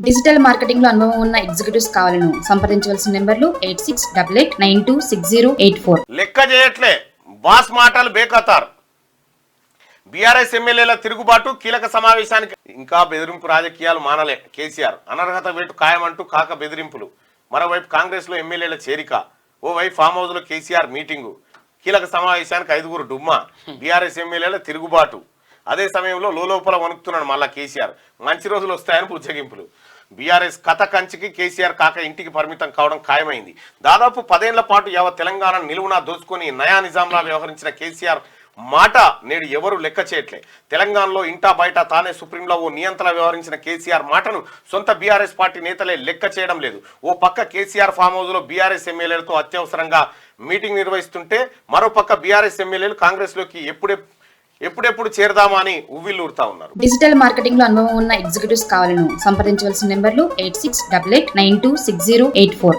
Digital marketing లో అనుభవం ఉన్న ఎగ్జిక్యూటివ్స్ కావాలను సంప్రదించవలసిన నెంబర్లు 8688926084. లెక్క చేయట్లే బాస్ మాటలు బేఖతార్. బీఆర్ఎస్ ఎమ్మెల్యేల తిరుగుబాటు కీలక సమావేశానికి ఇంకా బెదిరింపు రాజకీయాలు మానలే. కేసీఆర్ అనర్హత వేటు ఖాయమంటూ కాక బెదిరింపులు. మరోవైపు కాంగ్రెస్ లో ఎమ్మెల్యేల చేరిక, ఓవైపు ఫామ్ హౌస్ లో కేసీఆర్ మీటింగు, కీలక సమావేశానికి 5 డుమ్మా. బీఆర్ఎస్ ఎమ్మెల్యేల తిరుగుబాటు. అదే సమయంలో లోపల వణుకుతున్నాడు మళ్ళా కేసీఆర్. మంచి రోజులు వస్తాయని బుజ్జగింపులు. బీఆర్ఎస్ కథ కంచికి కేసీఆర్ కాక ఇంటికి పరిమితం కావడం ఖాయమైంది. దాదాపు 10 ఏళ్ల పాటు యావత్ తెలంగాణ నిలువునా దోచుకొని నయా నిజాంలా వ్యవహరించిన కేసీఆర్ మాట నేడు ఎవరు లెక్క చేయట్లే. తెలంగాణలో ఇంటా బయట తానే సుప్రీంలో ఓ నియంత్రణ వ్యవహరించిన కేసీఆర్ మాటను సొంత బీఆర్ఎస్ పార్టీ నేతలే లెక్క చేయడం లేదు. ఓ పక్క కేసీఆర్ ఫామ్ హౌస్ లో బీఆర్ఎస్ ఎమ్మెల్యేలతో అత్యవసరంగా మీటింగ్ నిర్వహిస్తుంటే, మరోపక్క బీఆర్ఎస్ ఎమ్మెల్యేలు కాంగ్రెస్ లోకి ఎప్పుడెప్పుడు చేరదామా అని ఉవ్విల్లూరుతా ఉన్నారు. డిజిటల్ మార్కెటింగ్ లో అనుభవం ఉన్న ఎగ్జిక్యూటివ్స్ కావాలను సంప్రదించవలసిన నెంబర్లు 8688926084.